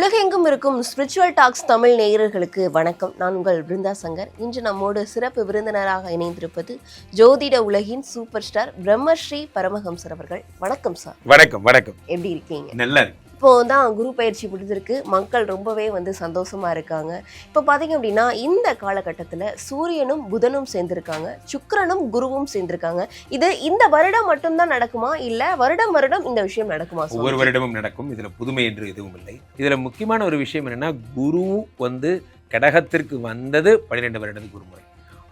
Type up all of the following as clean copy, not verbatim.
உலகெங்கும் இருக்கும் spiritual tax Tamil நேயர்களுக்கு வணக்கம். நான் உங்கள் பிருந்தா சங்கர். இன்று நம்மோடு சிறப்பு விருந்தினராக இணைந்திருப்பது ஜோதிட உலகின் சூப்பர் ஸ்டார் பிரம்மஸ்ரீ பரமஹம்சர் அவர்கள். வணக்கம் சார். வணக்கம். வணக்கம். எப்படி இருக்கீங்க? நல்லா. இப்போ தான் குரு பயிற்சி முடிஞ்சிருக்கு. மக்கள் ரொம்பவே சந்தோஷமா இருக்காங்க. இப்போ பார்த்தீங்க அப்படின்னா இந்த காலகட்டத்தில் சூரியனும் புதனும் சேர்ந்திருக்காங்க, சுக்கிரனும் குருவும் சேர்ந்திருக்காங்க. இது இந்த வருடம் மட்டும்தான் நடக்குமா, இல்லை வருடம் இந்த விஷயம் நடக்குமா? ஒவ்வொரு வருடமும் நடக்கும். இதுல புதுமை என்று எதுவும் இல்லை. இதுல முக்கியமான ஒரு விஷயம் என்னன்னா, குரு கடகத்திற்கு வந்தது 12 வருடத்துக்கு ஒரு முறை.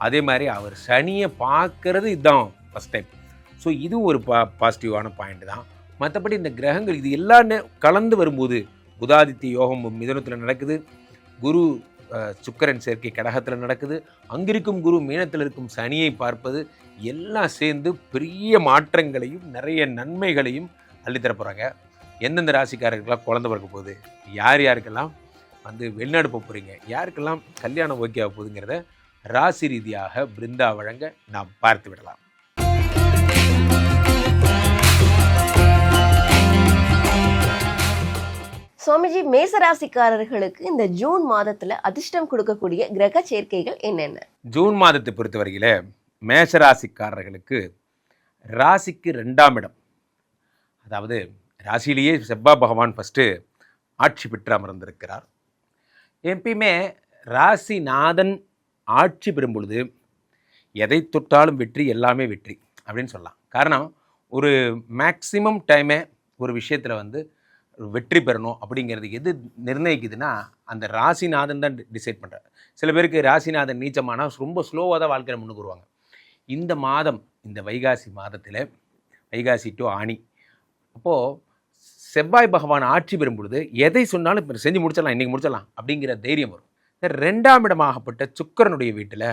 அதே மாதிரி அவர் சனியை பார்க்கறது இதுதான் ஃபர்ஸ்ட் டைம். ஸோ இது ஒரு பாசிட்டிவான பாயிண்ட் தான். மற்றபடி இந்த கிரகங்கள் இது எல்லாம் கலந்து வரும்போது புதாதித்ய யோகம் மிதுனத்தில் நடக்குது, குரு சுக்கிரன் சேர்க்கை கடகத்தில் நடக்குது, அங்கிருக்கும் குரு மீனத்தில் இருக்கும் சனியை பார்ப்பது எல்லாம் சேர்ந்து பெரிய மாற்றங்களையும் நிறைய நன்மைகளையும் அள்ளித்தர போகிறாங்க. எந்தெந்த ராசிக்காரர்களாம் குழந்தை பிறக்க போகுது, யார் யாருக்கெல்லாம் வெளிநாடு போக போகிறீங்க, யாருக்கெல்லாம் கல்யாணம் ஓகே ஆக போகுதுங்கிறத ராசி ரீதியாக பிருந்தா வழங்க நாம் பார்த்து விடலாம். சுவாமிஜி, மேசராசிக்காரர்களுக்கு இந்த ஜூன் மாதத்துல அதிர்ஷ்டம் கொடுக்கக்கூடிய கிரக சேர்க்கைகள் என்னென்ன? ஜூன் மாதத்தை பொறுத்தவரையில மேசராசிக்காரர்களுக்கு ராசிக்கு 2ஆம் இடம், அதாவது ராசியிலேயே செவ்வாய் பகவான் ஃபஸ்ட்டு ஆட்சி பெற்று அமர்ந்திருக்கிறார். எப்பயுமே ராசிநாதன் ஆட்சி பெறும் பொழுது எதை தொட்டாலும் வெற்றி, எல்லாமே வெற்றி அப்படின்னு சொல்லலாம். காரணம், ஒரு மேக்சிமம் டைமே ஒரு விஷயத்தில் வெற்றி பெறணும் அப்படிங்கிறது எது நிர்ணயிக்குதுன்னா அந்த ராசிநாதன் தான் டிசைட் பண்ணுறாரு. சில பேருக்கு ராசிநாதன் நீச்சமானால் ரொம்ப ஸ்லோவாக தான் வாழ்க்கையில் முன்னுக்கு வருவாங்க. இந்த மாதம், இந்த வைகாசி மாதத்தில், வைகாசி டு ஆனி, அப்போது செவ்வாய் பகவான் ஆட்சி பெறும் பொழுது எதை சொன்னாலும் இப்போ செஞ்சு முடிச்சிடலாம், இன்றைக்கி முடிச்சிடலாம் அப்படிங்கிற தைரியம் வரும். 2ஆம் இடமாகப்பட்ட சுக்கிரனுடைய வீட்டில்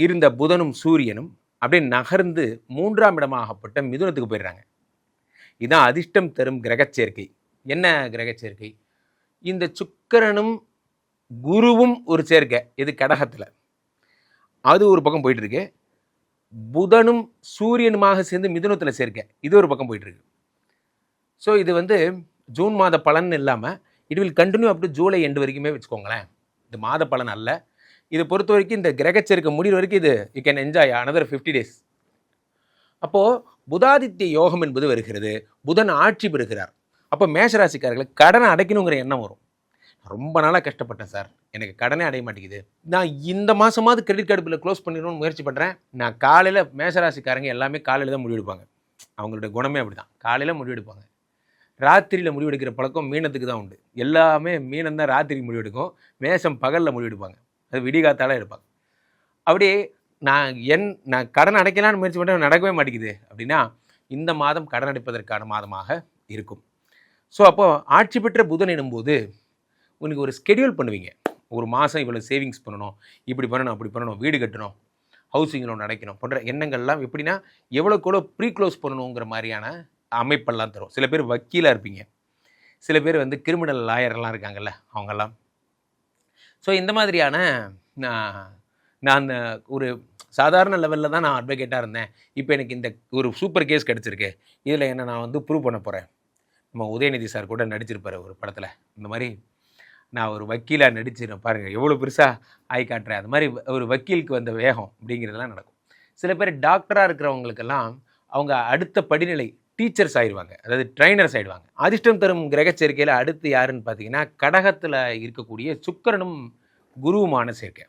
இருந்த புதனும் சூரியனும் அப்படியே நகர்ந்து 3ஆம் இடமாகப்பட்ட மிதுனத்துக்கு போயிடுறாங்க. இதுதான் அதிர்ஷ்டம் தரும் கிரகச்சேர்க்கை. என்ன கிரகச்சேர்க்கை? இந்த சுக்கிரனும் குருவும் ஒரு சேர்க்கை, இது கடகத்தில், அது ஒரு பக்கம் போயிட்டுருக்கு. புதனும் சூரியனுமாக சேர்ந்து மிதுனத்தில் சேர்க்கை, இது ஒரு பக்கம் போயிட்டுருக்கு. ஸோ இது ஜூன் மாத பலன் இல்லாமல் it will continue up to July end வரைக்குமே வச்சுக்கோங்களேன். இது மாத பலன் அல்ல. இதை பொறுத்த வரைக்கும் இந்த கிரகச்சேர்க்கை முடிகிற வரைக்கும் இது you can enjoy another 50 days. அப்போது புதாதித்ய யோகம் என்பது வருகிறது, புதன் ஆட்சி பெறுகிறார். அப்போ மேஷராசிக்காரர்களுக்கு கடனை அடைக்கணுங்கிற எண்ணம் வரும். ரொம்ப நாளாக கஷ்டப்பட்டேன் சார், எனக்கு கடனே அடைய மாட்டேங்குது, நான் இந்த மாதமாவது கிரெடிட் கார்டு பில்லை க்ளோஸ் பண்ணிடணும்னு முயற்சி பண்ணுறேன். நான் காலையில், மேஷராசிக்காரங்க எல்லாமே காலையில் தான் முடிவெடுப்பாங்க, அவங்களோட குணமே அப்படி தான், காலையில் முடிவெடுப்பாங்க. ராத்திரியில் முடிவெடுக்கிற பழக்கம் மீனத்துக்கு தான் உண்டு. எல்லாமே மீனம் தான் ராத்திரி முடிவெடுக்கும், மேஷம் பகலில் முடிவெடுப்பாங்க, அது விடிகாத்தால எடுப்பாங்க. அப்படியே நான் கடன் அடைக்கலான்னு முயற்சி பண்ணுறேன், நடக்கவே மாட்டேங்குது அப்படின்னா இந்த மாதம் கடன் அடைப்பதற்கான மாதமாக இருக்கும். ஸோ அப்போது ஆட்சி பெற்ற புதன் எனும்போது உங்களுக்கு ஒரு ஸ்கெடியூல் பண்ணுவீங்க. ஒரு மாதம் இவ்வளோ சேவிங்ஸ் பண்ணணும், இப்படி பண்ணணும், அப்படி பண்ணணும், வீடு கட்டணும், ஹவுசிங் லோன் அடைக்கணும் போன்ற எண்ணங்கள்லாம் எப்படின்னா எவ்வளோக்கு ப்ரீ க்ளோஸ் பண்ணணுங்கிற மாதிரியான அமைப்பெல்லாம் தரும். சில பேர் வக்கீலாக இருப்பீங்க, சில பேர் கிரிமினல் லாயர்லாம் இருக்காங்கல்ல, அவங்கெல்லாம். ஸோ இந்த மாதிரியான நான் ஒரு சாதாரண லெவலில் தான் நான் அட்வொகேட்டாக இருந்தேன், இப்போ எனக்கு இந்த ஒரு சூப்பர் கேஸ் கிடச்சிருக்கு, இதில் என்ன நான் ப்ரூவ் பண்ண போகிறேன். நம்ம உதயநிதி சார் கூட நடிச்சிருப்பார் ஒரு படத்தில், இந்த மாதிரி நான் ஒரு வக்கீலாக நடிச்சிருக்கேன் பாருங்கள், எவ்வளோ பெருசாக ஆய் காட்டுறேன். அது மாதிரி ஒரு வக்கீலுக்கு வந்த வேகம் அப்படிங்கிறதுலாம் நடக்கும். சில பேர் டாக்டராக இருக்கிறவங்களுக்கெல்லாம் அவங்க அடுத்த படிநிலை டீச்சர்ஸ் ஆயிடுவாங்க, அதாவது ட்ரைனர்ஸ் ஆகிடுவாங்க. அதிர்ஷ்டம் தரும் கிரகச்சேர்க்கையில் அடுத்து யாருன்னு பார்த்தீங்கன்னா கடகத்தில் இருக்கக்கூடிய சுக்கிரனும் குருவுமான சேர்க்கை.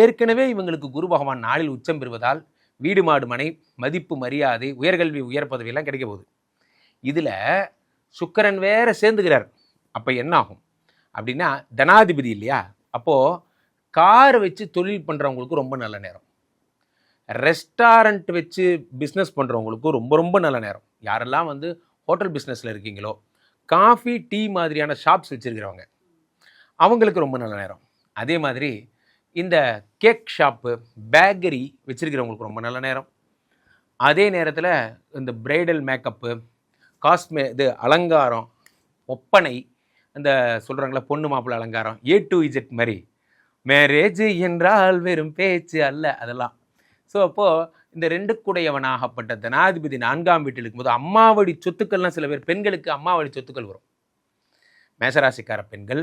ஏற்கனவே இவங்களுக்கு குரு பகவான் நாளில் உச்சம் பெறுவதால் வீடு மாடு மனை, மதிப்பு மரியாதை, உயர்கல்வி உயர் பதவியெல்லாம் கிடைக்க போகுது. இதில் சுக்கிரன் வேற சேர்ந்துக்கிறார். அப்போ என்ன ஆகும் அப்படின்னா தனாதிபதி இல்லையா, அப்போது காரை வச்சு தொழில் பண்ணுறவங்களுக்கு ரொம்ப நல்ல நேரம், ரெஸ்டாரண்ட் வச்சு பிஸ்னஸ் பண்ணுறவங்களுக்கும் ரொம்ப ரொம்ப நல்ல நேரம். யாரெல்லாம் ஹோட்டல் பிஸ்னஸில் இருக்கீங்களோ, காஃபி டீ மாதிரியான ஷாப்ஸ் வச்சுருக்கிறவங்க அவங்களுக்கு ரொம்ப நல்ல நேரம். அதே மாதிரி இந்த கேக் ஷாப்பு, பேக்கரி வச்சுருக்கிறவங்களுக்கு ரொம்ப நல்ல நேரம். அதே நேரத்தில் இந்த பிரைடல் மேக்கப்பு, அலங்காரம், ஒப்பனை, இந்த சொல்கிறாங்களா பொண்ணு மாப்பிள்ளை அலங்காரம், A to Z மாதிரி, மேரேஜ் என்றால் வெறும் பேச்சு அல்ல, அதெல்லாம். ஸோ அப்போது இந்த 2 தனாதிபதி 4ஆம் வீட்டில் இருக்கும்போது அம்மாவடி சொத்துக்கள்லாம் சில பேர் பெண்களுக்கு அம்மாவடி சொத்துக்கள் வரும். மேசராசிக்கார பெண்கள்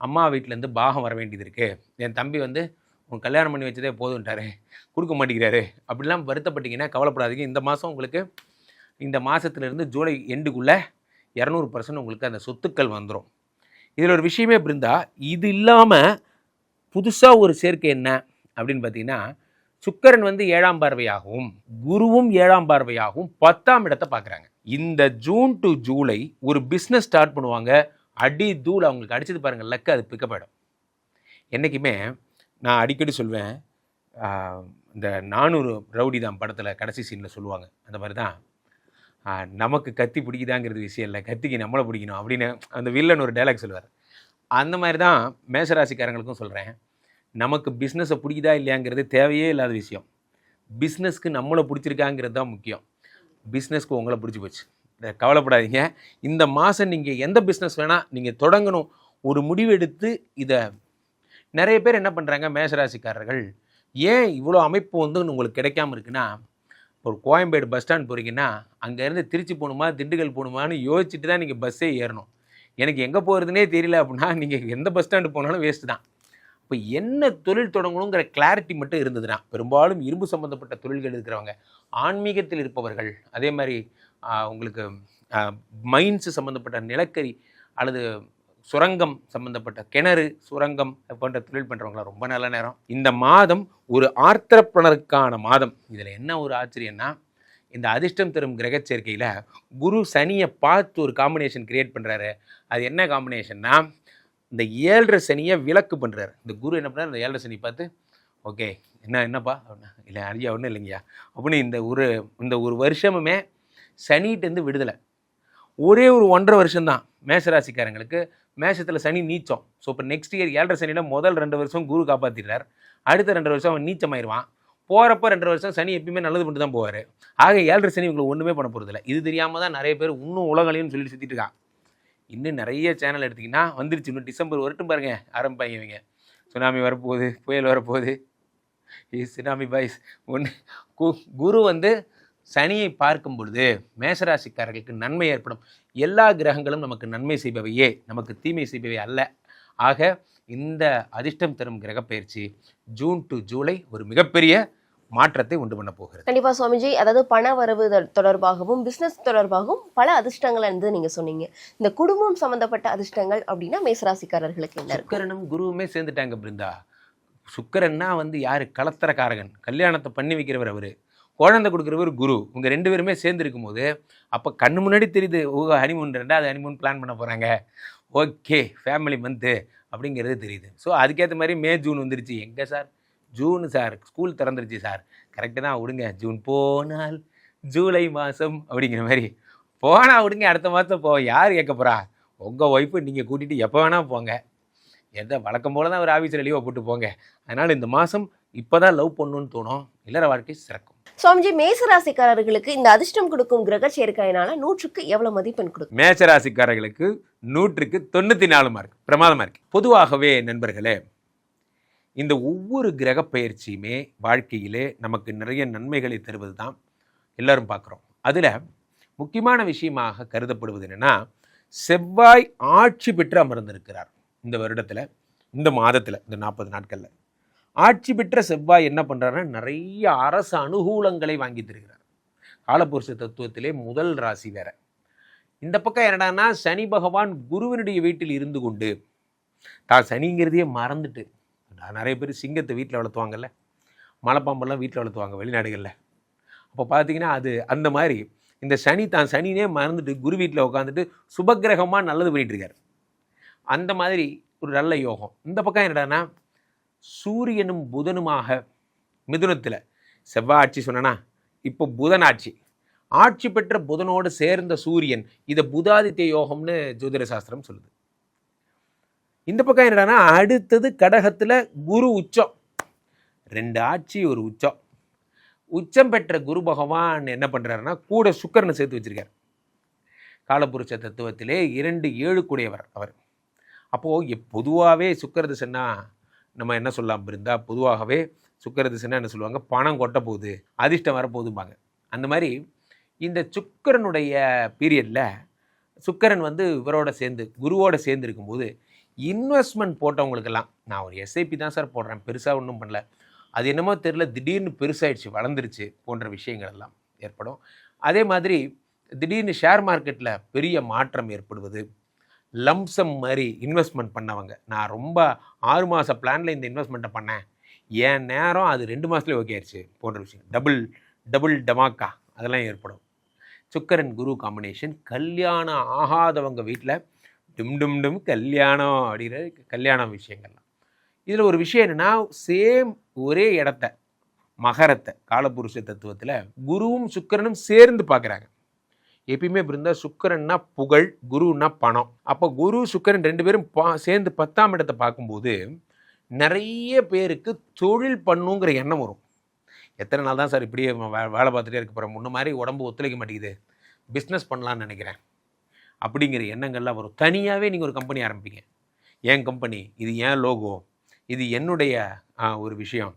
அம்மா வீட்டிலேருந்து பாகம் வர வேண்டியது இருக்குது, என் தம்பி வந்து உன் கல்யாணம் பண்ணி வச்சதே போதுன்ட்டாரு, கொடுக்க மாட்டேங்கிறாரு அப்படிலாம் வருத்தப்பட்டீங்கன்னா கவலைப்படாதீங்க. இந்த மாதம் உங்களுக்கு இந்த மாதத்துலேருந்து ஜூலை எண்டுக்குள்ளே 200% உங்களுக்கு அந்த சொத்துக்கள் வந்துடும். இதில் ஒரு விஷயமே பிருந்தா, இது இல்லாமல் புதுசாக ஒரு சேர்க்கை என்ன அப்படின்னு பார்த்தீங்கன்னா, சுக்கிரன் வந்து 7ஆம் பார்வையாகவும் குருவும் 7ஆம் பார்வையாகவும் 10ஆம் இடத்தை பார்க்குறாங்க. இந்த ஜூன் டு ஜூலை ஒரு பிஸ்னஸ் ஸ்டார்ட் பண்ணுவாங்க. அடி தூள் அவங்களுக்கு அடிச்சது பாருங்கள், லக்கு அது பிக்கப் ஆகிடும். என்றைக்குமே நான் அடிக்கடி சொல்வேன், இந்த 400 ரவுடி தான் படத்தில் கடைசி சீனில் சொல்லுவாங்க, அந்த மாதிரி தான் நமக்கு கத்தி பிடிக்குதாங்கிறது விஷயம் இல்லை, கத்திக்கு நம்மளை பிடிக்கணும் அப்படின்னு அந்த வில்லன் ஒரு டைலாக் சொல்லுவார். அந்த மாதிரி தான் மேஷராசிக்காரங்களுக்கும் சொல்கிறேன், நமக்கு பிஸ்னஸை பிடிக்குதா இல்லையாங்கிறது தேவையே இல்லாத விஷயம், பிஸ்னஸ்க்கு நம்மளை பிடிச்சிருக்காங்கிறது தான் முக்கியம். பிஸ்னஸ்க்கு உங்களை பிடிச்சி போச்சு, கவலைப்படாதீங்க. இந்த மாதம் நீங்கள் எந்த பிஸ்னஸ் வேணால் நீங்கள் தொடங்கணும் ஒரு முடிவு எடுத்து, இதை நிறைய பேர் என்ன பண்ணுறாங்க, மேஷராசிக்காரர்கள் ஏன் இவ்வளோ அமைப்பு வந்து உங்களுக்கு கிடைக்காம இருக்குன்னா, ஒரு கோயம்பேடு பஸ் ஸ்டாண்ட் போகிறீங்கன்னா அங்கேருந்து திருச்சி போகணுமா திண்டுக்கல் போகணுமான்னு யோசிச்சுட்டு தான் நீங்கள் பஸ்ஸே ஏறணும். எனக்கு எங்கே போகிறதுனே தெரியல அப்படின்னா நீங்கள் எந்த பஸ் ஸ்டாண்டு போனாலும் வேஸ்ட்டு தான். இப்போ என்ன தொழில் தொடங்கணுங்கிற கிளாரிட்டி மட்டும் இருந்ததுன்னா, பெரும்பாலும் இரும்பு சம்மந்தப்பட்ட தொழில்கள் இருக்கிறவங்க, ஆன்மீகத்தில் இருப்பவர்கள், அதே மாதிரி உங்களுக்கு மைன்ஸு சம்மந்தப்பட்ட நிலக்கரி அல்லது சுரங்கம் சம்மந்தப்பட்ட கிணறு சுரங்கம் போன்ற தொழில் பண்ணுறவங்களாம் ரொம்ப நல்ல நேரம். இந்த மாதம் ஒரு ஆர்த்தரப்பனருக்கான மாதம். இதில் என்ன ஒரு ஆச்சரியன்னா, இந்த அதிர்ஷ்டம் தரும் கிரக சேர்க்கையில் குரு சனியை பார்த்து ஒரு காம்பினேஷன் கிரியேட் பண்ணுறாரு. அது என்ன காம்பினேஷன்னா, இந்த 7.5 சனியை விலக்கு பண்ணுறாரு. இந்த குரு என்ன பண்ணுறாரு, இந்த 7.5 சனி பார்த்து ஓகே என்னப்பா அப்படின்னா, இல்லை ஐயா ஒன்றும் இல்லைங்கய்யா அப்படின்னு இந்த ஒரு வருஷமுமே சனிகிட்டேருந்து விடுதலை. ஒரே ஒரு 1.5 வருஷம்தான் மேஷராசிக்காரங்களுக்கு. மேஷத்தில் சனி நீச்சம். ஸோ இப்போ நெக்ஸ்ட் இயர் 7.5 சனியில் முதல் 2 வருஷம் குரு காப்பாற்றிடுறார், அடுத்த 2 வருஷம் அவன் நீச்சமாயிருவான். போகிறப்போ 2 வருஷம் சனி எப்பயுமே நல்லது பண்ணிட்டு தான் போவார். ஆக 7.5 சனி உங்களுக்கு ஒன்றுமே பண்ண போகிறதில்ல. இது தெரியாமல் தான் நிறைய பேர் இன்னும் உலகலையும் சொல்லி சுற்றிட்டு இருக்கான். இன்னும் நிறைய சேனல் எடுத்திங்கன்னா வந்துருச்சு, இன்னும் டிசம்பர் வரட்டும் பாருங்கள் ஆரம்பிப்பாங்க. சுனாமி வரப்போகுது, புயல் வரப்போகுது, சுனாமி பாய்ஸ் குரு வந்து சனியை பார்க்கும் பொழுது மேஷராசிக்காரர்களுக்கு நன்மை ஏற்படும். எல்லா கிரகங்களும் நமக்கு நன்மை செய்பவையே, நமக்கு தீமை செய்பவை அல்ல. ஆக இந்த அதிர்ஷ்டம் தரும் கிரக பயிற்சி ஜூன் டு ஜூலை ஒரு மிகப்பெரிய மாற்றத்தை உண்டு பண்ண போகிறது. கண்டிப்பாக சுவாமிஜி, அதாவது பண வரவு தொடர்பாகவும் பிஸ்னஸ் தொடர்பாகவும் பல அதிர்ஷ்டங்கள் இருந்து நீங்கள் சொன்னீங்க. இந்த குடும்பம் சம்மந்தப்பட்ட அதிர்ஷ்டங்கள் அப்படின்னா மேஷராசிக்காரர்களுக்கு என்ன? சுக்கிரனும் குருவுமே சேர்ந்துட்டாங்க பிருந்தா. சுக்கிரன்னா வந்து யார், கலத்தரக்காரகன், கல்யாணத்தை பண்ணி வைக்கிறவர் அவர், குழந்தை கொடுக்குறவர் குரு. இவங்க 2 பேருமே சேர்ந்து இருக்கும்போது அப்போ கண்ணு முன்னாடி தெரியுது, ஹனிமூன் 2வது ஹனிமூன் பிளான் பண்ண போகிறாங்க, ஓகே ஃபேமிலி மந்த்து அப்படிங்கிறது தெரியுது. ஸோ அதுக்கேற்ற மாதிரி மே ஜூன் வந்துருச்சு. எங்கே சார் ஜூன் சார், ஸ்கூல் திறந்துருச்சு சார், கரெக்டு தான் விடுங்க, ஜூன் போனால் ஜூலை மாதம் அப்படிங்கிற மாதிரி போனால் விடுங்க, அடுத்த மாதம் போவோம், யார் கேட்க போகிறா, உங்கள் ஒய்ஃபு நீங்கள் கூட்டிகிட்டு எப்போ வேணால் போங்க, எதை வழக்கம் போல தான் ஒரு ஆஃபீஸில் லீவை போட்டு போங்க. அதனால் இந்த மாதம் இப்போ தான் லவ் பண்ணணும்னு தோணும், இல்லற வாழ்க்கை சிறக்கும். சுவாமிஜி, மேசராசிக்காரர்களுக்கு இந்த அதிர்ஷ்டம் கொடுக்கும் கிரக சேர்க்கையினால 100க்கு எவ்வளவு மதிப்பெண் கொடுக்கும்? மேஷராசிக்காரர்களுக்கு 100க்கு 94 மார்க், பிரமாதமாக இருக்கு. பொதுவாகவே நண்பர்களே, இந்த ஒவ்வொரு கிரக பயிற்சியுமே வாழ்க்கையிலே நமக்கு நிறைய நன்மைகளை தருவது தான் எல்லாரும் பார்க்குறோம். அதில் முக்கியமான விஷயமாக கருதப்படுவது என்னென்னா, செவ்வாய் ஆட்சி பெற்று அமர்ந்திருக்கிறார் இந்த வருடத்தில், இந்த மாதத்தில், இந்த 40 நாட்களில் ஆட்சி பெற்ற செவ்வாய் என்ன பண்ணுறாருன்னா, நிறைய அரசு அனுகூலங்களை வாங்கி தருகிறார். காலபுருஷ தத்துவத்திலே முதல் ராசி வேற. இந்த பக்கம் என்னடான்னா, சனி பகவான் குருவினுடைய வீட்டில் இருந்து கொண்டு தான் சனிங்கிறதையே மறந்துட்டு, நிறைய பேர் சிங்கத்தை வீட்டில் வளர்த்துவாங்கல்ல, மலைப்பாம்பெல்லாம் வீட்டில் வளர்த்துவாங்க வெளிநாடுகளில். அப்போ பார்த்தீங்கன்னா அது அந்த மாதிரி இந்த சனி தான் சனினே மறந்துட்டு குரு வீட்டில் உட்காந்துட்டு சுபகிரகமாக நல்லது பண்ணிட்டு இருக்கார். அந்த மாதிரி ஒரு நல்ல யோகம். இந்த பக்கம் என்னடான்னா, சூரியனும் புதனுமாக மிதுனத்தில் செவ்வாய் ஆட்சி சொன்னா, இப்போ புதன் ஆட்சி பெற்ற புதனோடு சேர்ந்த சூரியன், இதை புதாதித்ய யோகம்னு ஜோதிட சாஸ்திரம் சொல்லுது. இந்த பக்கம் என்னடான்னா, அடுத்தது கடகத்தில் குரு உச்சம், 2 ஆட்சி ஒரு உச்சம். உச்சம் பெற்ற குரு பகவான் என்ன பண்ணுறாருன்னா, கூட சுக்கிரனை சேர்த்து வச்சிருக்கார். காலபுருஷ தத்துவத்திலே 2-7 கூடியவர் அவர். அப்போது பொதுவாகவே சுக்கிர திசைன்னா நம்ம என்ன சொல்லலாம் இருந்தா, பொதுவாகவே சுக்கிர திசைன்னா என்ன சொல்லுவாங்க, பணம் கொட்ட போகுது, அதிர்ஷ்டம் வரப்போகுதும்பாங்க. அந்த மாதிரி இந்த சுக்கிரனுடைய பீரியடில் சுக்கிரன் வந்து இவரோட சேர்ந்து குருவோட சேர்ந்து இருக்கும்போது இன்வெஸ்ட்மெண்ட் போட்டவங்களுக்கெல்லாம், நான் ஒரு எஸ்ஐபி தான் சார் போடுறேன், பெருசாக ஒன்றும் பண்ணல, அது என்னமோ தெரில திடீர்னு பெருசாகிடுச்சு, வளர்ந்துருச்சு போன்ற விஷயங்கள் எல்லாம் ஏற்படும். அதே மாதிரி திடீர்னு ஷேர் மார்க்கெட்டில் பெரிய மாற்றம் ஏற்படுவது, லம்சம் மாதிரி இன்வெஸ்ட்மெண்ட் பண்ணவங்க, நான் ரொம்ப 6 மாத பிளானில் இந்த இன்வெஸ்ட்மெண்ட்டை பண்ணேன், என் நேரம் அது 2 மாதத்துலேயே ஓகே ஆயிடுச்சு போன்ற விஷயம், டபுள் டமாக்கா அதெல்லாம் ஏற்படும். சுக்கிரன் குரு காம்பினேஷன் கல்யாணம் ஆகாதவங்க வீட்டில் டும் டும் டும் கல்யாணம் அப்படிங்கிற கல்யாண விஷயங்கள்லாம். இதில் ஒரு விஷயம் என்னென்னா, சேம் ஒரே இடத்த மகரத்தை காலபுருஷ தத்துவத்தில் குருவும் சுக்கிரனும் சேர்ந்து பார்க்குறாங்க. எப்பயுமே இப்படி இருந்தால் சுக்கிரன்னா புகழ், குருன்னா பணம். அப்போ குரு சுக்கிரன் 2 பேரும் சேர்ந்து 10ஆம் இடத்தை பார்க்கும்போது நிறைய பேருக்கு தொழில் பண்ணுங்கிற எண்ணம் வரும். எத்தனை நாள் தான் சார் இப்படியே வேலை பார்த்துட்டே இருக்க போகிறேன், முன்ன மாதிரி உடம்பு ஒத்துழைக்க மாட்டேங்குது, பிஸ்னஸ் பண்ணலான்னு நினைக்கிறேன் அப்படிங்கிற எண்ணங்கள்லாம் வரும். தனியாகவே நீங்கள் ஒரு கம்பெனி ஆரம்பிப்பீங்க, என் கம்பெனி, இது என் லோகோ, இது என்னுடைய ஒரு விஷயம்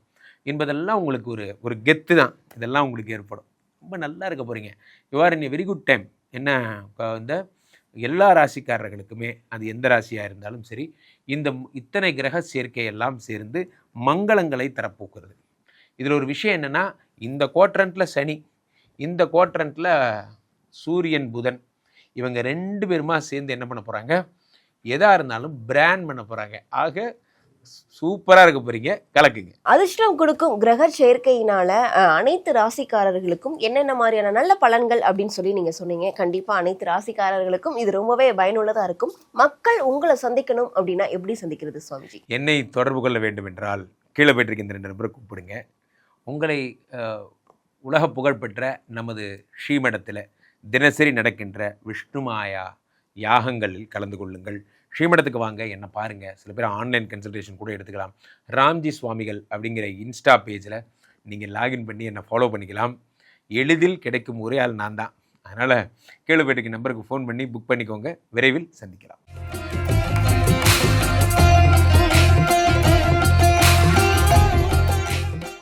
என்பதெல்லாம் உங்களுக்கு ஒரு கெத்து தான், இதெல்லாம் உங்களுக்கு ஏற்படும். ரொம்ப நல்லா இருக்க போகிறீங்க. You are in a very good time. என்ன இப்போ இந்த எல்லா ராசிக்காரர்களுக்குமே, அது எந்த ராசியாக இருந்தாலும் சரி, இந்த இத்தனை கிரக சேர்க்கையெல்லாம் சேர்ந்து மங்களங்களை தரப்போக்குறது. இதில் ஒரு விஷயம் என்னென்னா, இந்த குவாட்ரண்ட்டில் சனி, இந்த குவாட்ரண்ட்டில் சூரியன் புதன், இவங்க 2 பேருமா சேர்ந்து என்ன பண்ண போகிறாங்க, எதாக இருந்தாலும் பிராண்ட் பண்ண போகிறாங்க. ஆக சூப்பராக இருக்க போகிறீங்க, கலக்குங்க. அதிர்ஷ்டம் கொடுக்கும் கிரக சேர்க்கையினால அனைத்து ராசிக்காரர்களுக்கும் என்னென்ன மாதிரியான நல்ல பலன்கள் அப்படின்னு சொல்லி நீங்கள் சொன்னீங்க. கண்டிப்பாக அனைத்து ராசிக்காரர்களுக்கும் இது ரொம்பவே பயனுள்ளதாக இருக்கும். மக்கள் உங்களை சந்திக்கணும் அப்படின்னா எப்படி சந்திக்கிறது சுவாமிஜி? என்னை தொடர்பு கொள்ள வேண்டும் என்றால் கீழே போயிட்டிருக்க இந்த 2 நபரை கூப்பிடுங்க. உங்களை உலக புகழ்பெற்ற நமது ஸ்ரீமடத்தில் தினசரி நடக்கின்ற விஷ்ணுமாயா யாகங்களில் கலந்து கொள்ளுங்கள். ஸ்ரீமடத்துக்கு வாங்க, என்ன பாருங்கள். சில பேர் ஆன்லைன் கன்சல்டேஷன் கூட எடுத்துக்கலாம். ராம்ஜி சுவாமிகள் அப்படிங்கிற இன்ஸ்டா பேஜில் நீங்கள் லாகின் பண்ணி என்னை ஃபாலோ பண்ணிக்கலாம். எளிதில் கிடைக்கும் ஒரே ஆள் நான் தான். அதனால் கீழே போயிட்டு நம்பருக்கு ஃபோன் பண்ணி புக் பண்ணிக்கோங்க. விரைவில் சந்திக்கலாம்.